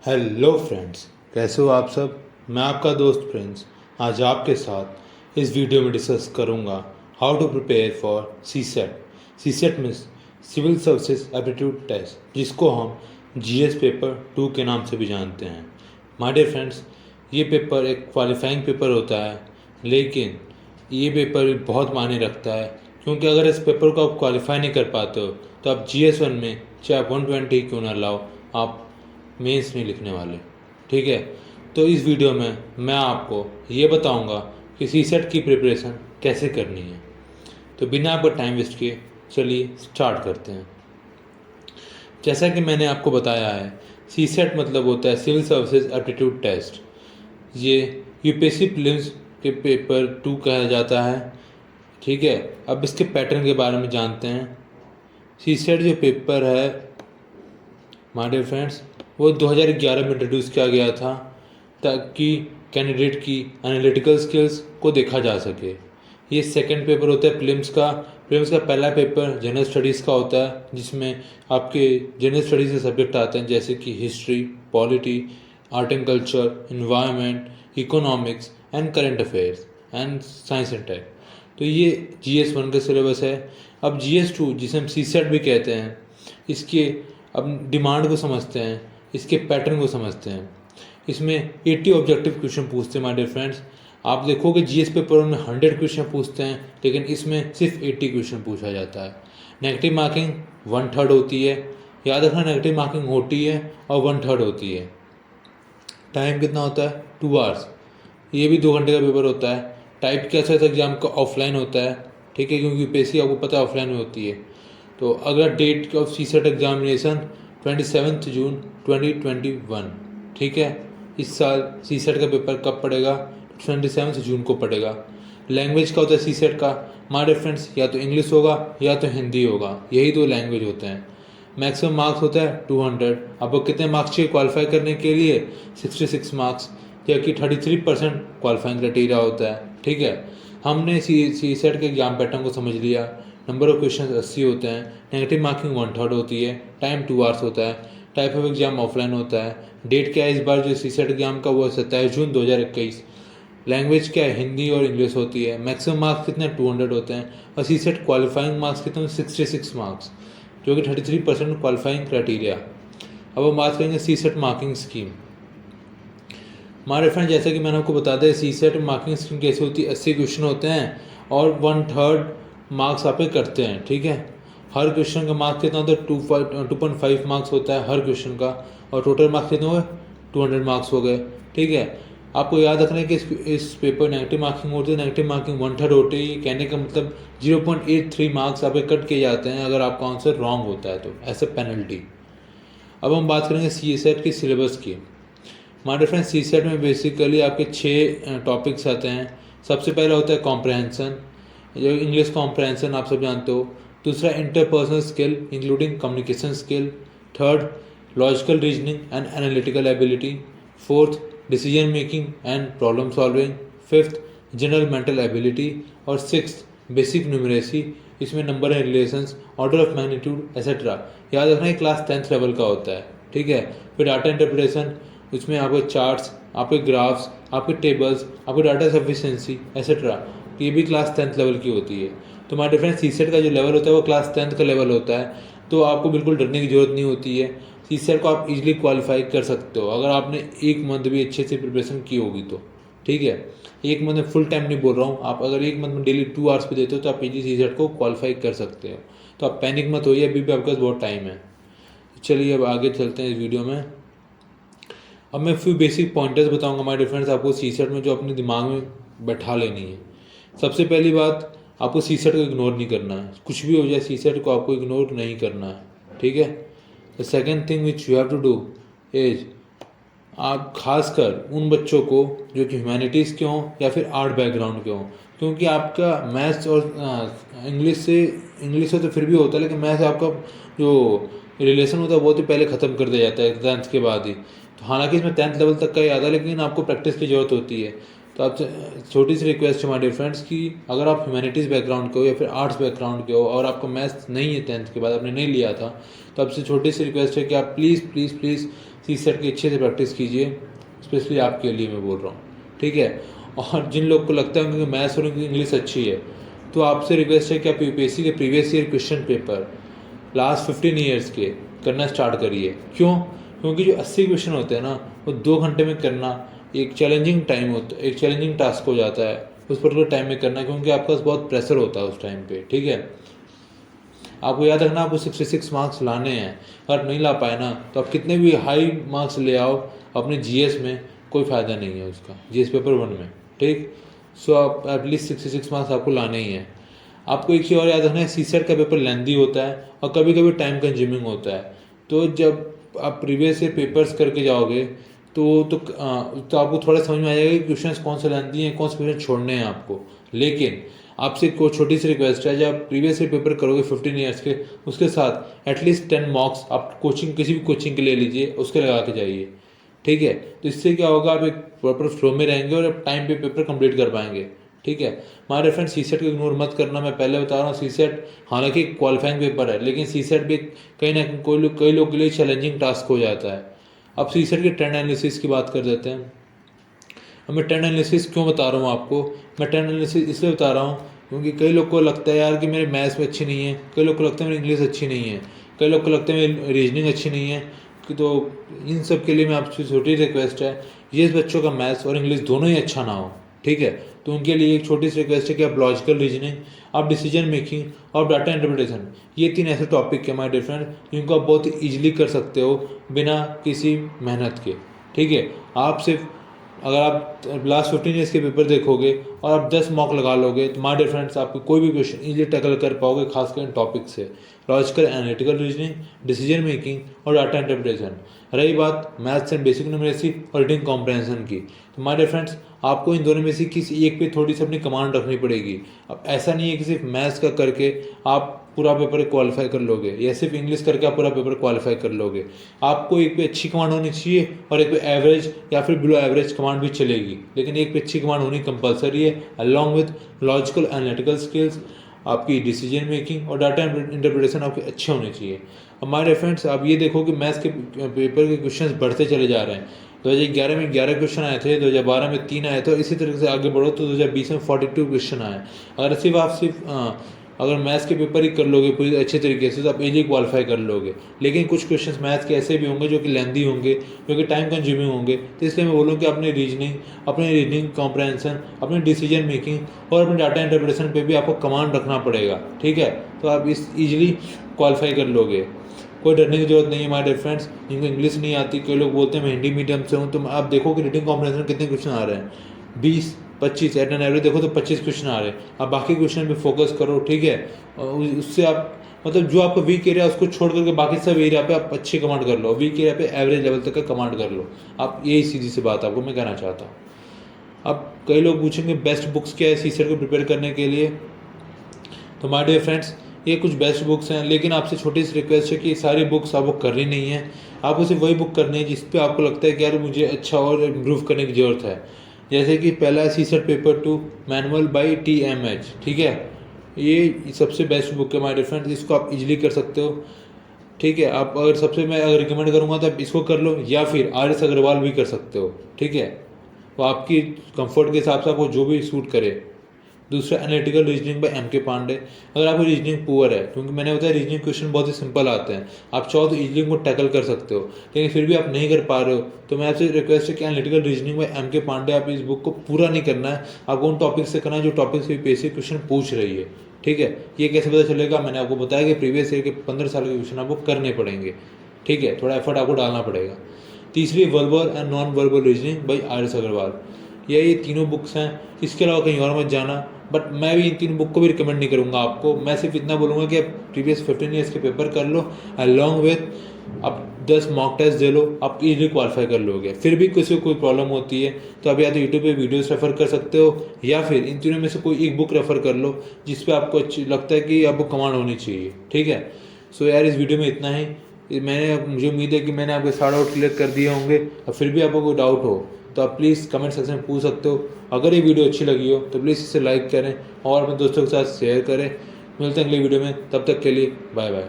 Hello friends, कैसे हो आप सब। मैं आपका दोस्त प्रिंस आज आपके साथ इस वीडियो में डिस्कस करूंगा how to prepare for C SET. C SET means civil services aptitude test, जिसको हम जीएस पेपर 2 के नाम से भी जानते हैं। माय डियर फ्रेंड्स, ये पेपर एक क्वालिफाइंग पेपर होता है, लेकिन ये पेपर भी बहुत मायने रखता है, क्योंकि अगर इस पेपर को आप क्वालिफाई नहीं कर पाते हो तो आप GS1 में चाहे आप 120 क्यों ना लाओ, आप मेंस नहीं लिखने वाले। ठीक है, तो इस वीडियो में मैं आपको ये बताऊंगा कि सी सेट की प्रिपरेशन कैसे करनी है। तो बिना आपका टाइम वेस्ट किए चलिए स्टार्ट करते हैं। जैसा कि मैंने आपको बताया है, सी सेट मतलब होता है सिविल सर्विसेज एप्टीट्यूड टेस्ट। ये यूपीएससी प्रीलिम्स के पेपर 2 कहा जाता है। ठीक है, अब इसके पैटर्न के बारे में जानते हैं। सी सेट जो पेपर है माय डियर फ्रेंड्स, वो 2011 में इंट्रोड्यूस किया गया था ताकि कैंडिडेट की एनालिटिकल स्किल्स को देखा जा सके। ये सेकंड पेपर होता है प्रीलिम्स का। प्रीलिम्स का पहला पेपर जनरल स्टडीज़ का होता है, जिसमें आपके जनरल स्टडीज़ के सब्जेक्ट आते हैं जैसे कि history, polity, art and culture, environment, economics and current affairs and science and tech. तो ये GS1 का सिलेबस है। अब GS2 जिसे हम सी सेट भी कहते हैं, इसके अब डिमांड को समझते हैं, इसके पैटर्न को समझते हैं। इसमें 80 ऑब्जेक्टिव क्वेश्चन पूछते हैं माय डियर फ्रेंड्स। आप देखोगे GS पेपर में 100 क्वेश्चन पूछते हैं, लेकिन इसमें सिर्फ 80 क्वेश्चन पूछा जाता है। नेगेटिव मार्किंग 1/3 होती है। याद रखना, नेगेटिव मार्किंग होती है और 1/3 होती है। टाइम कितना होता है? 2 आवर्स। ये भी 2 घंटे का पेपर होता है। टाइप कैसा है एग्जाम का? ऑफलाइन होता है। ठीक है, क्योंकि यूपीएससी आपको पता है ऑफलाइन में होती है। तो अगला date of C SET examination 27 June 2021। ठीक है, इस साल सी सेट का पेपर कब पड़ेगा? 27 जून को पड़ेगा। लैंग्वेज का होता है सी सेट का माय डियर फ्रेंड्स, या तो इंग्लिश होगा या तो हिंदी होगा, यही 2 लैंग्वेज होते हैं। मैक्सिमम मार्क्स होता है 200। आपको कितने मार्क्स चाहिए क्वालिफाई करने के लिए? 66 मार्क्स, जबकि 33% क्वालिफाइंग क्राइटेरिया होता है। ठीक है, हमने सी सेट के एग्जाम पैटर्न को समझ लिया। नंबर ऑफ क्वेश्चन 80 होते हैं। नेगेटिव मार्किंग 1/3 होती है। टाइम 2 आवर्स होता है। टाइप ऑफ एग्जाम ऑफलाइन होता है। डेट क्या है इस बार जो सी सेट एग्जाम का? वो है 27 जून 2021। लैंग्वेज क्या है? हिंदी और इंग्लिश होती है। मैक्सिमम मार्क्स कितने? 200 होते हैं। और सी सेट क्वालिफाइंग मार्क्स कितने? 66 मार्क्स, जो कि 33% क्वालिफाइंग क्राइटेरिया। अब हम बात करेंगे सी सेट मार्किंग स्कीम। हमारे फ्रेंड, जैसे कि मैंने आपको बता दिया, सी सेट मार्किंग स्कीम कैसे होती है? 80 क्वेश्चन होते हैं और 1/3 मार्क्स आप पे करते हैं। ठीक है, हर क्वेश्चन का मार्क्स कितना होता है? 2.5 मार्क्स होता है हर क्वेश्चन का, और टोटल मार्क्स कितने हुए? 200 मार्क्स हो गए। ठीक है, आपको याद रखना है कि इस पेपर नेगेटिव मार्किंग होती है। नेगेटिव मार्किंग 1/3 होती है। कहने का मतलब 0.83 मार्क्स आप पे कट किए जाते हैं अगर आपका आंसर रॉन्ग होता है तो, एज ए पेनल्टी। अब हम बात करेंगे सी सेट की सिलेबस की। हमारे फ्रेंड, सी सेट में बेसिकली आपके 6 टॉपिक्स आते हैं। सबसे पहला होता है कॉम्प्रहेंसन, जो इंग्लिश कॉम्प्रहेंसन आप सब जानते हो। दूसरा interpersonal skill including communication skill. Third, logical reasoning and analytical ability. Fourth, decision making and problem solving. Fifth, general mental ability. और सिक्स्थ, बेसिक न्यूमरेसी। इसमें number and relations, order of magnitude etcetera. याद रखना, class 10th level का होता है। ठीक है, फिर डाटा इंटरप्रिटेशन, उसमें आपके चार्ट्स, आपके ग्राफ्स, आपके टेबल्स, आपके डाटा सफिशिएंसी एसेट्रा, ये भी क्लास 10th लेवल की होती है। तो हमारे डिफरेंस सी सेट का जो लेवल होता है वो क्लास 10th का लेवल होता है। तो आपको बिल्कुल डरने की जरूरत नहीं होती है। सी सेट को आप इजीली क्वालिफाई कर सकते हो अगर आपने 1 मंथ भी अच्छे से प्रिपरेशन की होगी तो। ठीक है, 1 मंथ में फुल टाइम नहीं बोल रहा हूँ, आप अगर 1 मंथ में डेली 2 आवर्स भी देते हो तो आप इजी सी सेट को क्वालिफाई कर सकते हो। तो आप पैनिक मत होइए, अभी भी आपके पास बहुत टाइम है। चलिए अब आगे चलते हैं इस वीडियो में। अब मैं फ्यू बेसिक पॉइंटर्स बताऊंगा हमारे फ्रेंड्स, आपको सी सेट में जो अपने दिमाग में बैठा लेनी है। सबसे पहली बात, आपको सी सेट को इग्नोर नहीं करना है। कुछ भी हो जाए, सी सेट को आपको इग्नोर नहीं करना है। ठीक है, the second thing which you have to do is, आप खासकर उन बच्चों को जो कि ह्यूमैनिटीज़ के हों या फिर आर्ट बैकग्राउंड के हों, क्योंकि आपका मैथ्स और इंग्लिश से तो फिर भी होता है, लेकिन मैथ्स आपका जो रिलेशन होता है बहुत ही पहले ख़त्म कर दिया जाता है 10th के बाद ही। तो हालांकि इसमें 10th लेवल तक का ही आता है, लेकिन आपको प्रैक्टिस की ज़रूरत होती है। तो आप छोटी सी रिक्वेस्ट है हमारे फ्रेंड्स की, अगर आप ह्यूमैनिटीज़ बैकग्राउंड के हो या फिर आर्ट्स बैकग्राउंड के हो और आपको मैथ्स नहीं है 10th के बाद आपने नहीं लिया था, तो आपसे छोटी सी रिक्वेस्ट है कि आप प्लीज़ प्लीज़ प्लीज़ CSET की अच्छे से प्रैक्टिस कीजिए, स्पेशली आपके लिए मैं बोल रहा हूँ, ठीक है। और जिन लोग को लगता है कि मैथ्स और इंग्लिश अच्छी है, तो आपसे रिक्वेस्ट है कि आप UPSC के previous year question paper last 15 years के करना स्टार्ट करिए। क्यों? क्योंकि जो 80 क्वेश्चन होते हैं ना, वो 2 घंटे में करना एक चैलेंजिंग टास्क हो जाता है उस पर्टिकुलर टाइम में करना, क्योंकि आपके पास बहुत प्रेशर होता है उस टाइम पे, ठीक है। आपको याद रखना, आपको 66 मार्क्स लाने हैं। अगर नहीं ला पाए ना, तो आप कितने भी हाई मार्क्स ले आओ अपने GS में, कोई फ़ायदा नहीं है उसका, GS पेपर 1 में, ठीक। सो आप एटलीस्ट 66 मार्क्स आपको लाने ही हैं। आपको एक चीज़ और याद रखना है, CSET का पेपर लेंदी होता है और कभी कभी टाइम कंज्यूमिंग होता है। तो जब आप प्रीवियस ईयर पेपर्स करके जाओगे तो आपको थोड़ा समझ में आ जाएगा कि क्वेश्चंस कौन से लेंदी हैं, कौन से क्वेश्चन छोड़ने हैं आपको। लेकिन आपसे कोई छोटी सी रिक्वेस्ट है, जब आप प्रीवियस ईयर पेपर करोगे 15 ईयर्स के, उसके साथ एटलीस्ट 10 मार्क्स आप किसी भी कोचिंग के ले लीजिए, उसके लगा के जाइए, ठीक है। तो इससे क्या होगा, आप एक प्रॉपर फ्लो में रहेंगे और आप टाइम पे पेपर कंप्लीट कर पाएंगे, ठीक है। हमारे फ्रेंड CSET को इग्नोर मत करना। मैं पहले बता रहा हूँ, CSET हालांकि क्वालिफाइंग पेपर है, लेकिन CSET भी कहीं ना कई लोग के लिए चैलेंजिंग टास्क हो जाता है। अब CSET के ट्रेंड एनालिसिस की बात कर देते हैं। अब मैं ट्रेंड एनालिसिस क्यों बता रहा हूँ आपको, मैं ट्रेंड एनालिसिस इसलिए बता रहा हूँ क्योंकि कई लोग को लगता है यार कि मेरे मैथ्स में अच्छी नहीं है, कई लोग को लगता है मेरी इंग्लिश अच्छी नहीं है, कई लोग को लगता है मेरी रीजनिंग अच्छी नहीं है। तो इन सब के लिए मैं आपसे छोटी रिक्वेस्ट है, जिस बच्चों का मैथ्स और इंग्लिश दोनों ही अच्छा ना हो, ठीक है, तो उनके लिए एक छोटी सी रिक्वेस्ट है कि आप लॉजिकल रीजनिंग, आप डिसीजन मेकिंग और डाटा इंटरप्रिटेशन, ये 3 ऐसे टॉपिक है माय डियर फ्रेंड, जिनको आप बहुत ईजिली कर सकते हो बिना किसी मेहनत के, ठीक है। आप सिर्फ अगर आप लास्ट 15 ईयर्स के पेपर देखोगे और आप 10 मॉक लगा लोगे, तो माय डियर फ्रेंड्स आपको कोई भी क्वेश्चन इजीली टैकल कर पाओगे, खासकर इन टॉपिक से, logical analytical reasoning, decision making और डाटा इंटरप्रिटेशन। रही बात मैथ्स एंड बेसिक न्यूमेरेसी और रीडिंग कॉम्प्रहेंशन की, तो माय डियर फ्रेंड्स आपको इन दोनों में से किसी एक पे थोड़ी सी अपनी कमांड रखनी पड़ेगी। अब ऐसा नहीं है कि सिर्फ मैथ्स का करके आप पूरा पेपर क्वालिफाई कर लोगे, या सिर्फ इंग्लिश करके आप पूरा पेपर क्वालिफाई कर लोगे। आपको एक पे अच्छी कमांड होनी चाहिए और एक पे एवरेज या फिर बिलो एवरेज कमांड भी चलेगी, लेकिन एक पे अच्छी कमांड होनी कंपलसरी है, along with logical analytical skills, आपकी डिसीजन मेकिंग और डाटा इंटरप्रिटेशन आपके अच्छे होने चाहिए। अब माय डियर फ्रेंड्स आप ये देखो कि मैथ्स के पेपर के क्वेश्चंस बढ़ते चले जा रहे हैं। 2011 में 11 क्वेश्चन आए थे, 2012 में 3 आए थे, और इसी तरह से आगे बढ़ो तो 2020 में 42 क्वेश्चन आए। अगर सिर्फ अगर मैथ्स के पेपर ही कर लोगे पूरी अच्छे तरीके से, तो आप इजीली क्वालिफाई कर लोगे। लेकिन कुछ क्वेश्चंस मैथ्स के ऐसे भी होंगे जो कि लेंदी होंगे, जो कि टाइम कंज्यूमिंग होंगे, तो इसलिए मैं बोलूँ कि अपने रीजनिंग कॉम्प्रहेंशन, अपनी डिसीजन मेकिंग और अपने डाटा इंटरप्रिटेशन पे भी आपको कमांड रखना पड़ेगा, ठीक है। तो आप इस ईजिली क्वालिफाई कर लोगे, कोई डरने की जरूरत नहीं है माय डियर फ्रेंड्स। जिनको इंग्लिश नहीं आती, कई लोग बोलते हैं मैं हिंदी मीडियम से हूँ, तो आप देखो कि रीडिंग कॉम्प्रहेंशन कितने क्वेश्चन आ रहे हैं, 20-25 एट एन एवरेज देखो तो 25 क्वेश्चन आ रहे हैं। आप बाकी क्वेश्चन पे फोकस करो, ठीक है। और उससे आप मतलब जो आपका वीक एरिया उसको छोड़ करके बाकी सब एरिया पे आप अच्छी कमांड कर लो, वीक एरिया पे एवरेज लेवल तक का कमांड कर लो। आप यही सीधी सी बात आपको मैं कहना चाहता हूँ। अब कई लोग पूछेंगे बेस्ट बुक्स क्या है CSET को प्रिपेयर करने के लिए, तो माय डियर फ्रेंड्स ये कुछ बेस्ट बुक्स हैं, लेकिन आपसे छोटी सी रिक्वेस्ट है कि सारी बुक्स आपको करनी नहीं है। आपको सिर्फ वही बुक करनी है जिस पे आपको लगता है कि यार मुझे अच्छा और इम्प्रूव करने की ज़रूरत है। जैसे कि पहला है CSET paper 2 manual by TMH, ठीक है। ये सबसे बेस्ट बुक है माय डियर फ्रेंड्स, इसको आप इजीली कर सकते हो, ठीक है। आप मैं रिकमेंड करूँगा तो आप इसको कर लो, या फिर RS अग्रवाल भी कर सकते हो, ठीक है। तो आपकी कंफर्ट के हिसाब से आपको जो भी सूट करे। दूसरा analytical reasoning by MK Pandey. अगर आपको रीजनिंग पुअर है, क्योंकि मैंने बताया रीजनिंग क्वेश्चन बहुत ही सिंपल आते हैं, आप चाहो तो इजीली उनको टैकल कर सकते हो, लेकिन फिर भी आप नहीं कर पा रहे हो, तो मैं आपसे रिक्वेस्ट है कि analytical reasoning by MK Pandey आप इस बुक को पूरा नहीं करना है, आपको उन टॉपिक से करना है जो टॉपिक से बेसिक क्वेश्चन पूछ रही है, ठीक है। ये कैसे पता चलेगा, मैंने आपको बताया कि प्रीवियस ईयर के 15 साल के क्वेश्चन आपको करने पड़ेंगे, ठीक है, थोड़ा एफर्ट आपको डालना पड़ेगा। तीसरी verbal and non verbal reasoning by RS Agarwal. ये तीनों बुक्स हैं, इसके अलावा कहीं और मत जाना। बट मैं भी इन 3 बुक को भी रिकमेंड नहीं करूँगा आपको, मैं सिर्फ इतना बोलूँगा कि आप प्रीवियस 15 ईयर्स के पेपर कर लो, अलॉन्ग विथ आप 10 मॉक टेस्ट दे लो, आप इजीली क्वालिफाई कर लोगे। फिर भी किसी को कोई प्रॉब्लम होती है तो आप या तो यूट्यूब पे वीडियोस रेफर कर सकते हो, या फिर इन तीनों में से कोई एक बुक रेफर कर लो जिस पे आपको अच्छी लगता है कि आपको कमांड होनी चाहिए, ठीक है। सो यार इस वीडियो में इतना ही। मुझे उम्मीद है कि मैंने आपके सारे डाउट क्लियर कर दिए होंगे, और फिर भी आपको कोई डाउट हो तो आप प्लीज़ कमेंट सेक्शन में पूछ सकते हो। अगर ये वीडियो अच्छी लगी हो तो प्लीज़ इसे लाइक करें और अपने दोस्तों के साथ शेयर करें। मिलते हैं अगली वीडियो में, तब तक के लिए बाय बाय।